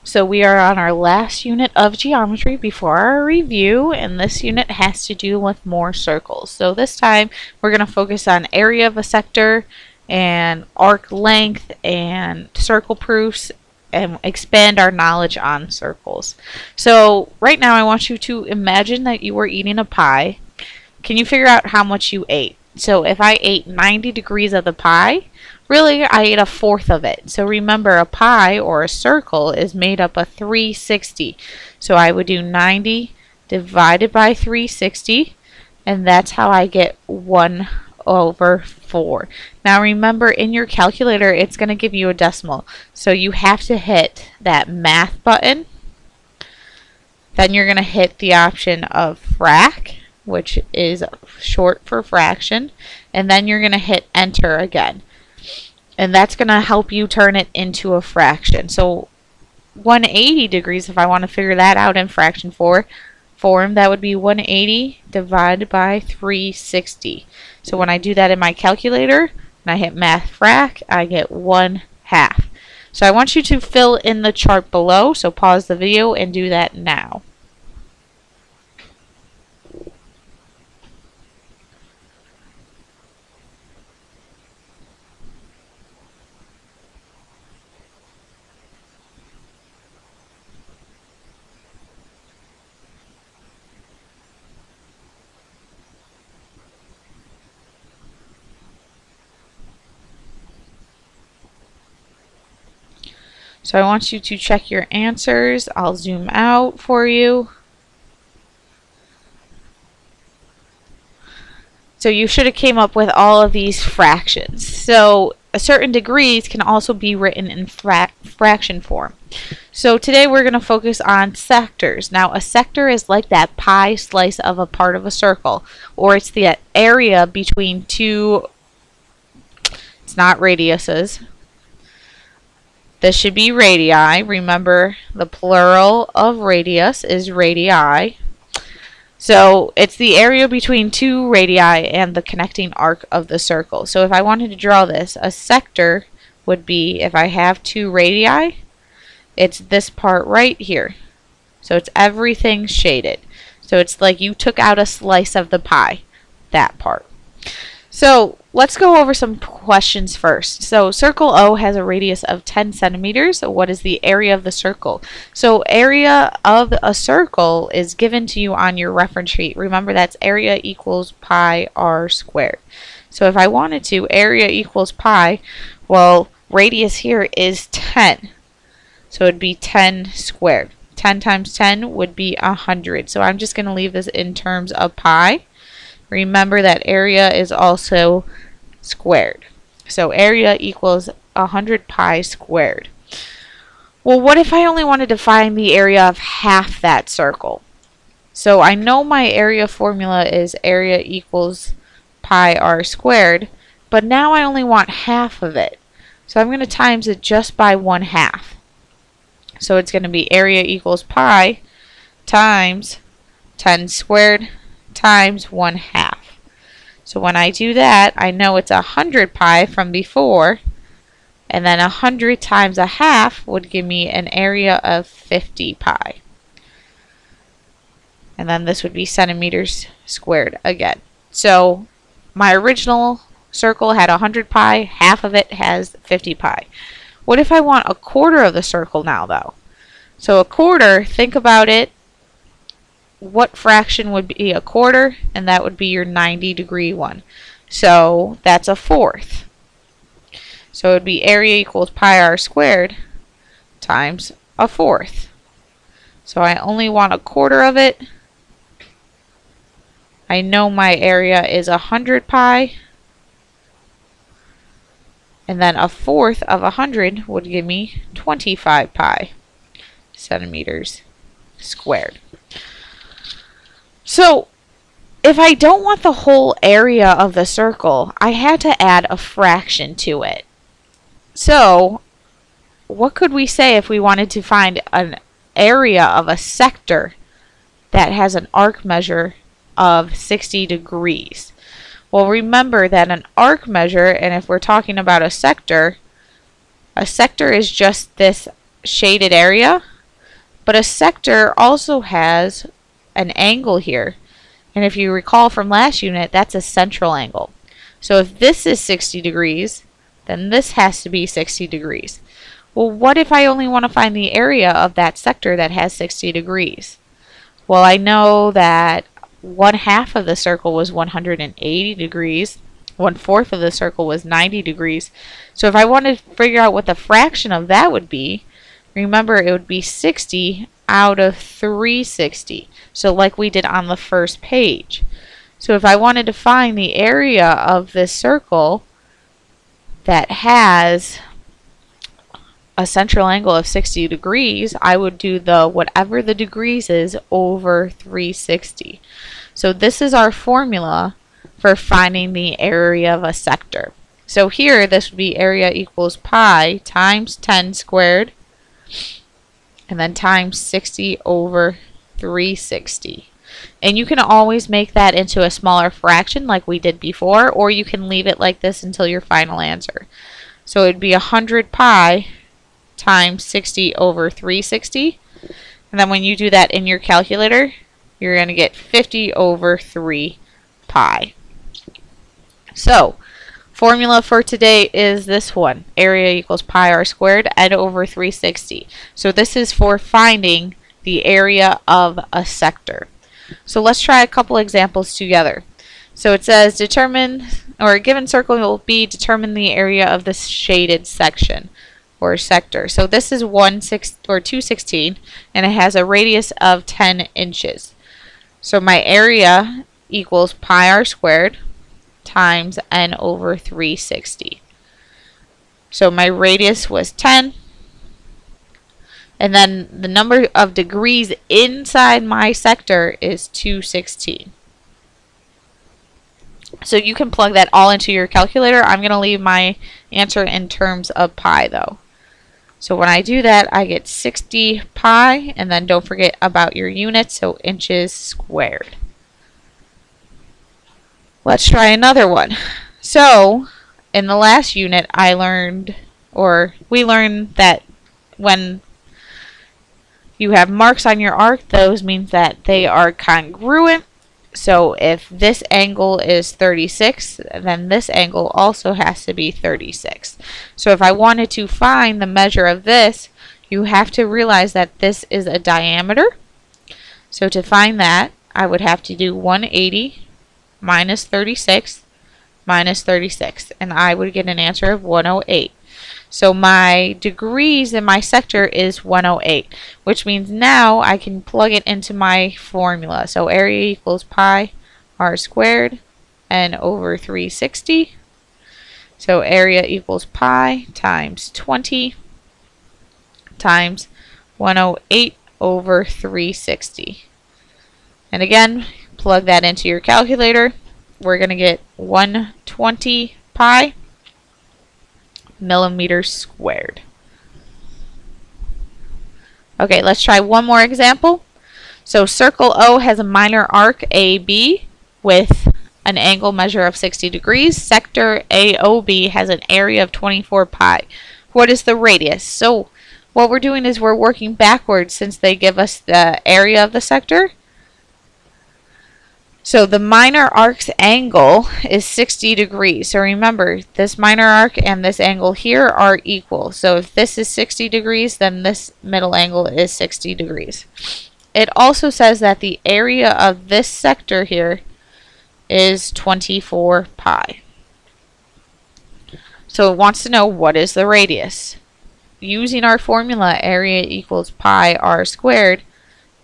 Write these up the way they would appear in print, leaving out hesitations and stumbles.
So we are on our last unit of geometry before our review, and this unit has to do with more circles. So this time we're going to focus on area of a sector and arc length and circle proofs and expand our knowledge on circles. So right now I want you to imagine that you were eating a pie. Can you figure out how much you ate? So if I ate 90 degrees of the pie, really, I ate 1/4 of it. So remember, a pie or a circle is made up of 360. So I would do 90 divided by 360, and that's how I get 1/4. Now remember, in your calculator, it's going to give you a decimal. So you have to hit that math button. Then you're going to hit the option of frac, which is short for fraction, and then you're going to hit enter again. And that's going to help you turn it into a fraction. So 180 degrees, if I want to figure that out in fraction form, that would be 180 divided by 360. So when I do that in my calculator, and I hit math frac, I get 1/2. So I want you to fill in the chart below, so pause the video and do that now. So I want you to check your answers. I'll zoom out for you. So you should have came up with all of these fractions. So certain degrees can also be written in fraction form. So today we're going to focus on sectors. Now a sector is like that pie slice of a part of a circle, or it's the area between two, it's not radiuses. This should be radii. Remember, the plural of radius is radii. So it's the area between two radii and the connecting arc of the circle. So if I wanted to draw this, a sector would be, if I have two radii, it's this part right here. So it's everything shaded. So it's like you took out a slice of the pie, that part. So let's go over some questions first. So circle O has a radius of 10 centimeters. So what is the area of the circle? So area of a circle is given to you on your reference sheet. Remember, that's area equals pi r squared. So if I wanted to, area equals pi, well, radius here is 10. So it would be 10 squared. 10 times 10 would be 100. So I'm just going to leave this in terms of pi. Remember that area is also squared. So area equals 100 pi squared. Well, what if I only wanted to find the area of half that circle? So I know my area formula is area equals pi r squared, but now I only want half of it. So I'm going to times it just by 1/2. So it's going to be area equals pi times 10 squared times 1/2. So when I do that, I know it's 100 pi from before, and then 100 times 1/2 would give me an area of 50 pi. And then this would be centimeters squared again. So my original circle had 100 pi, half of it has 50 pi. What if I want 1/4 of the circle now, though? So 1/4, think about it. What fraction would be 1/4? And that would be your 90-degree one. So that's 1/4. So it would be area equals pi r squared times 1/4. So I only want 1/4 of it. I know my area is 100 pi. And then 1/4 of 100 would give me 25 pi centimeters squared. So if I don't want the whole area of the circle, I had to add a fraction to it. So what could we say if we wanted to find an area of a sector that has an arc measure of 60 degrees? Well, remember that an arc measure, and if we're talking about a sector is just this shaded area, But a sector also has an angle here. And if you recall from last unit, that's a central angle. So if this is 60 degrees, then this has to be 60 degrees. Well, what if I only want to find the area of that sector that has 60 degrees? Well, I know that 1/2 of the circle was 180 degrees. 1/4 of the circle was 90 degrees. So if I wanted to figure out what the fraction of that would be, remember it would be 60 out of 360. So like we did on the first page. So if I wanted to find the area of this circle that has a central angle of 60 degrees, I would do the whatever the degrees is over 360. So this is our formula for finding the area of a sector. So here this would be area equals pi times 10 squared and then times 60 over 360. And you can always make that into a smaller fraction like we did before, or you can leave it like this until your final answer. So it would be 100 pi times 60 over 360. And then when you do that in your calculator, you're going to get 50 over 3 pi. So formula for today is this one. Area equals pi r squared and over 360. So this is for finding the area of a sector. So let's try a couple examples together. So it says determine, or a given circle will be determine the area of this shaded section or sector. So this is 216 and it has a radius of 10 inches. So my area equals pi r squared times n over 360. So my radius was 10, and then the number of degrees inside my sector is 216. So you can plug that all into your calculator. I'm going to leave my answer in terms of pi though. So when I do that, I get 60 pi, and then don't forget about your units, so inches squared. Let's try another one. So in the last unit we learned that when you have marks on your arc, those means that they are congruent. So if this angle is 36, then this angle also has to be 36. So if I wanted to find the measure of this, you have to realize that this is a diameter. So to find that, I would have to do 180 minus 36 minus 36, and I would get an answer of 108. So my degrees in my sector is 108, which means now I can plug it into my formula. So area equals pi r squared and over 360. So area equals pi times 20 times 108 over 360. And again, plug that into your calculator. We're going to get 120 pi millimeters squared. Okay, let's try one more example. So circle O has a minor arc AB with an angle measure of 60 degrees. Sector AOB has an area of 24 pi. What is the radius? So what we're doing is we're working backwards since they give us the area of the sector. So the minor arc's angle is 60 degrees. So remember, this minor arc and this angle here are equal. So if this is 60 degrees, then this middle angle is 60 degrees. It also says that the area of this sector here is 24 pi. So it wants to know what is the radius. Using our formula, area equals pi r squared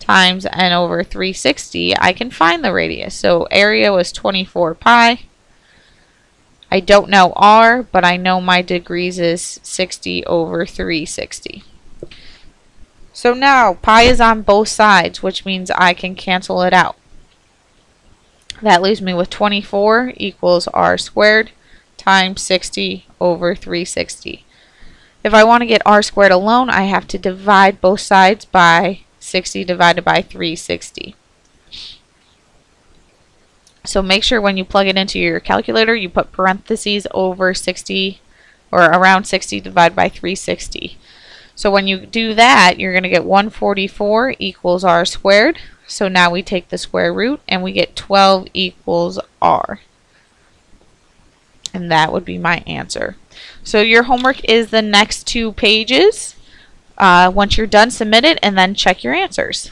times n over 360, I can find the radius. So area was 24 pi. I don't know r, but I know my degrees is 60 over 360. So now pi is on both sides, which means I can cancel it out. That leaves me with 24 equals r squared times 60 over 360. If I want to get r squared alone, I have to divide both sides by 60 divided by 360. So make sure when you plug it into your calculator, you put parentheses over 60 or around 60 divided by 360. So when you do that, you're going to get 144 equals r squared. So now we take the square root and we get 12 equals r. And that would be my answer. So your homework is the next 2 pages. Once you're done, submit it and then check your answers.